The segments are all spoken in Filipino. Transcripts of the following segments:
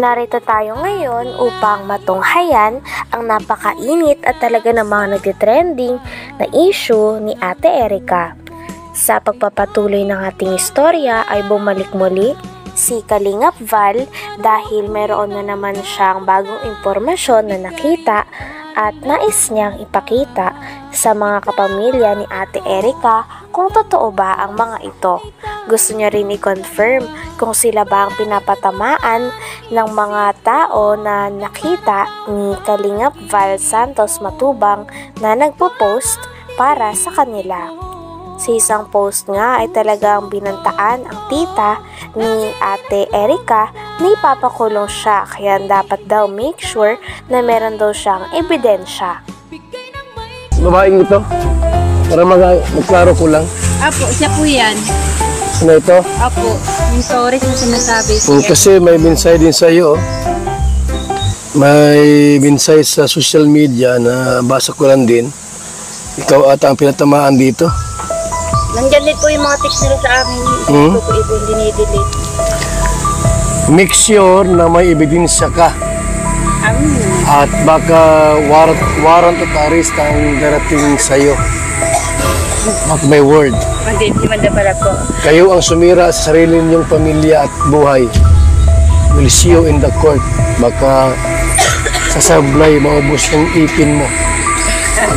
Narito tayo ngayon upang matunghayan ang napakainit at talaga namang nagtitrending na issue ni Ate Erica. Sa pagpapatuloy ng ating istorya ay bumalik muli si Kalingap Val dahil mayroon na naman siyang bagong impormasyon na nakita at nais niyang ipakita sa mga kapamilya ni Ate Erica kung totoo ba ang mga ito. Gusto niya rin i-confirm kung sila ba ang pinapatamaan ng mga tao na nakita ni Kalingap Val Santos Matubang na nagpo-post para sa kanila. Sa isang post nga ay talagang binantaan ang tita ni Ate Erica na ipapakulong siya kaya dapat daw make sure na meron daw siyang ebidensya. Babaeng ito? Para magklaro ko lang. Apo, siya po yan. Ano ito? Apo, yung stories na sinasabi siya. Kasi may minsay din sa iyo. May minsay sa social media na basa ko lang din. Ikaw ata ang pinatamaan dito. Nandyan din po yung mga text nila sa amin. Ito po yung dinidelete. Make sure na may ebidensya ka. At baka warrant of arrest ang darating sa iyo. Mark my word. Hindi man pala po. Kayo ang sumira sa sarili ninyong pamilya at buhay. We'll see you in the court. Baka sasablay, maubos yung ipin mo.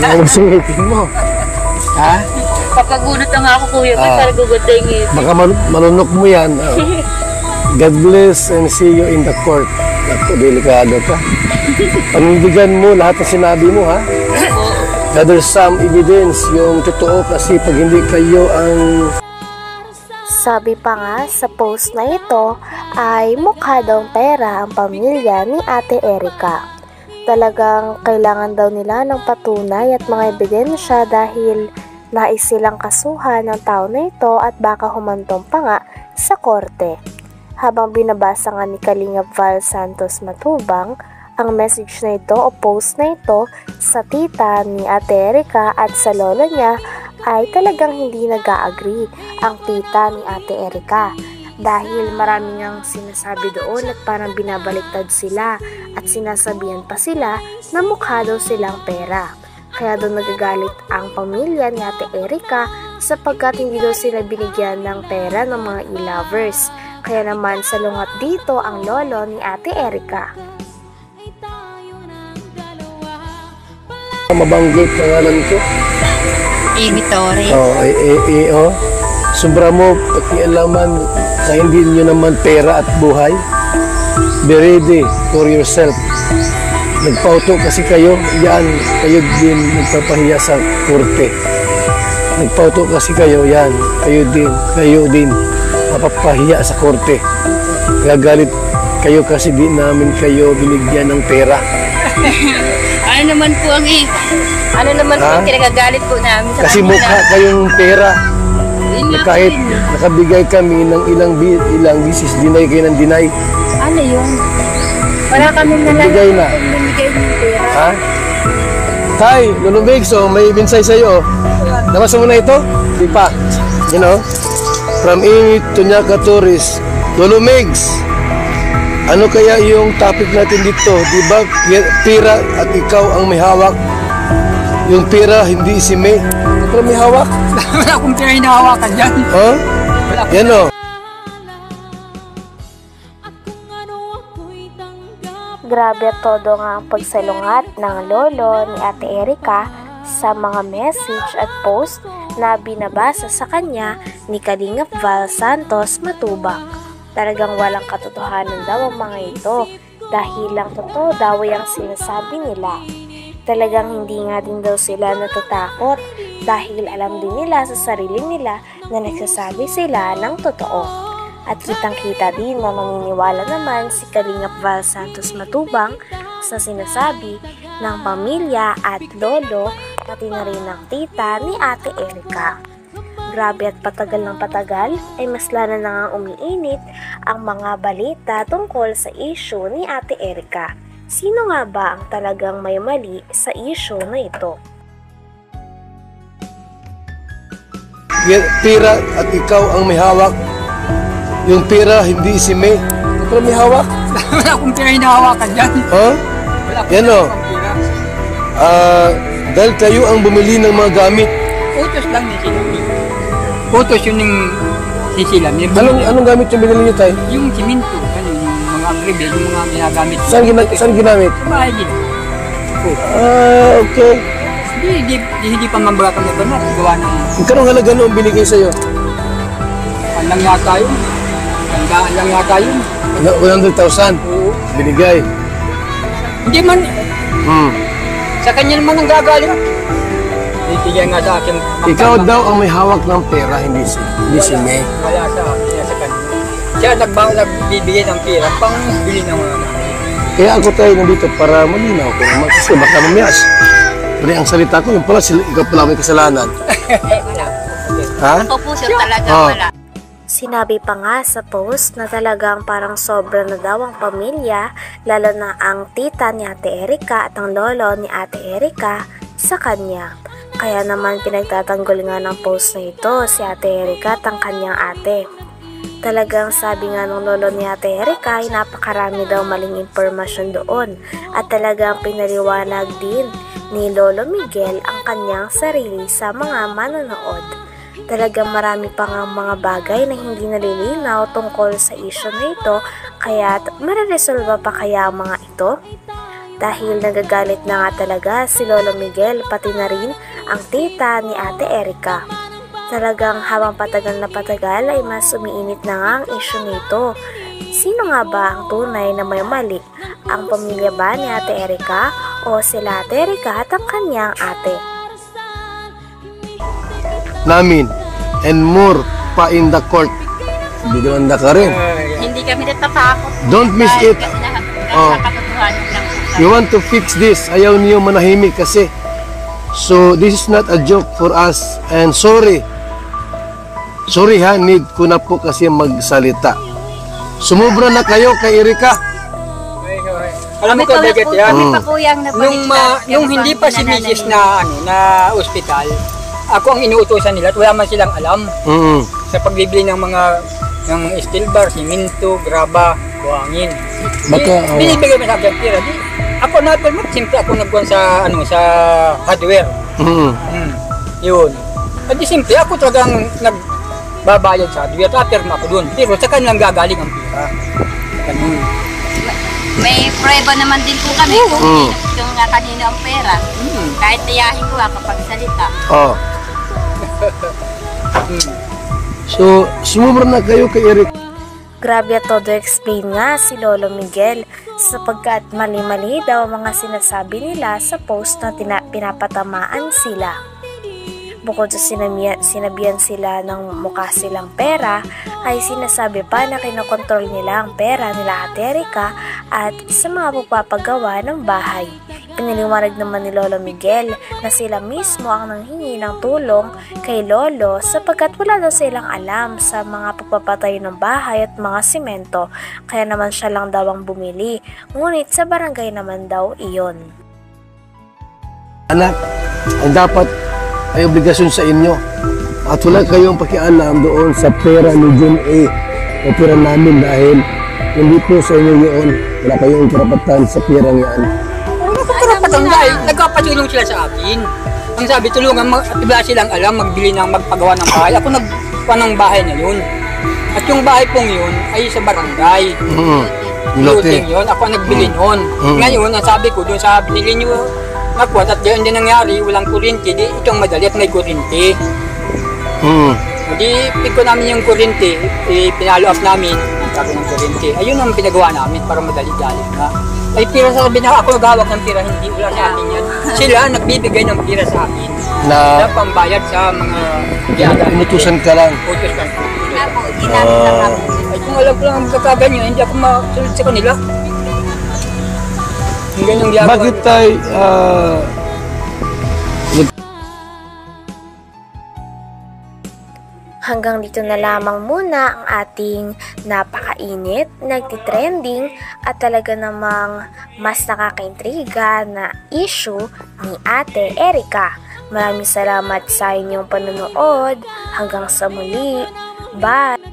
Maubos yung ipin mo. Ha? Papagunot na nga ako, kuya. Para gugutengin. Baka malunok mo yan. God bless and see you in the court. Naku, delikado ka. Panindigan mo lahat ng sinabi mo, ha? Gather some evidence, yung totoo kasi pag hindi kayo ang... Sabi pa nga sa post na ito ay mukha daw pera ang pamilya ni Ate Erica. Talagang kailangan daw nila ng patunay at mga ebidensya dahil nais silang kasuhan ng tao na ito at baka humantong pa nga sa korte. Habang binabasa nga ni Kalingap Val Santos Matubang ang message na ito o post na ito sa tita ni Ate Erica at sa lolo niya ay talagang hindi nag-agree ang tita ni Ate Erica dahil marami niyang sinasabi doon at parang binabaliktad sila at sinasabihan pa sila na mukha daw silang pera. Kaya doon nagagalit ang pamilya ni Ate Erica sapagkat hindi daw sila binigyan ng pera ng mga e-lovers. Kaya naman salungat dito ang lolo ni Ate Erica. Mabanggit pangalan ko. Amy Torres. Sobra mo pakialaman na hindi nyo naman pera at buhay. Be ready for yourself. Nagpauto kasi kayo, yan, kayo din nagpapahiya sa korte. Nagpauto kasi kayo, yan, kayo din mapapahiya sa korte. Gagalit kayo kasi di namin kayo binigyan ng pera. Ano naman po ang kinagagalit po namin sa kasi mukha kayong pera. Kahit nakabigay kami ng ilang bisis, dinay kayo ng dinay. Ano yun? Wala kami bigay na. Ha? Tay, Lulubig, so may binsay sa'yo. Nabasa mo na ito? Di pa. You know? From Amy Tunyaka Torres. Lulumigs, ano kaya yung topic natin dito? Di ba pera at ikaw ang may hawak? Yung pera, hindi si May. Ikaw may hawak? Wala akong pera hinahawakan dyan. Huh? Yan o. Grabe at todo nga ang pagsalungat ng lolo ni Ate Erica sa mga message at post na binabasa sa kanya ni Kalingap Val Santos Matubang. Talagang walang katotohanan daw ang mga ito dahil lang totoo daw ang sinasabi nila. Talagang hindi nga din daw sila natatakot dahil alam din nila sa sarili nila na nagsasabi sila ng totoo. At kitang-kita din na naniniwala naman si Kalingap Val Santos Matubang sa sinasabi ng pamilya at lolo pati na rin ng tita ni Ate Erica. Grabe at patagal ng patagal ay mas lalo na nga umiinit ang mga balita tungkol sa issue ni Ate Erica. Sino nga ba ang talagang may mali sa issue na ito? Pera at ikaw ang may hawak. Yung pera, hindi si May. Pero may hawak. Wala akong pera hinahawakan dyan. Ha? Wala akong Yan o. pera. Dahil kayo ang bumili ng mga gamit. Utos lang ni sila. Utos yun yung sisila. Anong gamit yung binili niyo, tay? Yung siminto, ano, yung mga agribil, yung mga ginagamit. Saan ginamit? Sa bahay din. Okay. Hindi pa mambaga kami ba na gawa ng Magkano halaga noong binigay sa'yo? lang yata yun. Tandaan lang yata yun. 100,000 Oo. binigay. Hindi man, Hmm. sa kanya naman ang gagaling. Ibigay nga sa akin. Ikaw daw ang may hawak ng pera, hindi si May. Wala sa akin, sa kanya. Siya nagbibigay ng pera pang bili ng mga Kaya ako tayo nandito para malinaw ko naman kasi baka mamiyas. Pero ang salita ko, yung pala, ikaw pala may kasalanan. Wala. Ha? Ako po sir talaga Oh. wala. Sinabi pa nga sa post na talagang parang sobra na daw ang pamilya, lalo na ang tita ni Ate Erika at ang lolo ni Ate Erika sa kanya. Kaya naman pinagtatanggol nga ng post na ito si Ate Erika at ang kanyang ate. Talagang sabi nga ng lolo ni Ate Erika ay napakarami daw maling impormasyon doon at talagang pinaliwanag din ni Lolo Miguel ang kanyang sarili sa mga manonood. Talagang marami pa nga mga bagay na hindi nalilinaw tungkol sa issue na ito, kaya mareresolba pa kaya ang mga ito? Dahil nagagalit na nga talaga si Lolo Miguel pati na rin ang tita ni Ate Erika. Talagang habang patagal na patagal ay mas umiinit na nga ang issue nito. Sino nga ba ang tunay na may mali? Ang pamilya ba ni Ate Erika o sila Ate Erika at ang kanyang ate? Namin and more pa in the court. Hindi naman na ka rin. Hindi kami natatakot. Don't miss it. Kasi lahat Oh. sa katotohanan lang po. You want to fix this. Ayaw niyo manahimik kasi. So, this is not a joke for us. And sorry. Sorry ha, need ko na po kasi magsalita. Sumubra na kayo kay Erika. Alam mo ko, Beget, yan. Kami pa po yung Nung hindi pa si Mrs. na ospital, ako ang inuutosan nila at wala man silang alam sa pagbibili ng mga steel bar, siminto, graba, buhangin. Baka, Binibigay mo sa akin pera. Ako na simple ako nagkuhan sa hardware. Yun. At di simple ako talagang nagbabayad sa hardware. Tapirma ako doon. Pero sa kanilang gagaling ang pera. Ganun. May prueba naman din po kami kung yung nga kanino ang pera. Kahit tiyahin ko kapag salita. Oh. So, sumubra na kayo kay Erika. Grabe at todo explain nga si Lolo Miguel sapagkat mali-mali daw ang mga sinasabi nila sa post na pinapatamaan sila. Bukod sa sinabihan sila ng mukha silang pera, ay sinasabi pa na kinokontrol nila ang pera nila Ate Erika at sa mga pagpapagawa ng bahay. Piniliwanag naman ni Lolo Miguel na sila mismo ang nanghingi ng tulong kay Lolo sapagkat wala daw silang alam sa mga pagpapatayo ng bahay at mga simento, kaya naman siya lang daw ang bumili, ngunit sa barangay naman daw iyon. Anak, ang dapat ay obligasyon sa inyo. At wala kayong pakialam doon sa pera ni John A. o pera namin dahil hindi po sa inyo yun. Wala kayong karapatan sa pera yan. Karapatan dahil nagpapatulong sila sa akin. Ang sabi, tulungan, wala silang alam, magpagawa ng bahay. Ako nagpagawa ng bahay na yun. At yung bahay pong yun ay sa barangay. Looting yun, ako nagbili nun. Ngayon, ang sabi ko doon sa binili nyo, nakuha at diyan din nangyari, walang kuryente, di itong madali at may kuryente. Di pick ko namin yung kuryente, pinalo up namin, sabi ng kuryente. Ayun ang pinagawa namin para madali-dali na. Ay pira sa sabi na ako naghawak ng pira, hindi wala sa akin yan. Sila nagbibigay ng pira sa akin. Na pambayad sa mga inutusan ka lang. utos ka. Ako, ginamit lang ako. Ay kung alam ko lang ang kakaganyo, hindi ako masunod sa kanila. Yung ganyang ginagawa. Bakit tayo Hanggang dito na lamang muna ang ating napakainit, nagtitrending at talaga namang mas nakakaintriga na issue ni Ate Erika. Maraming salamat sa inyong panonood. Hanggang sa muli. Bye!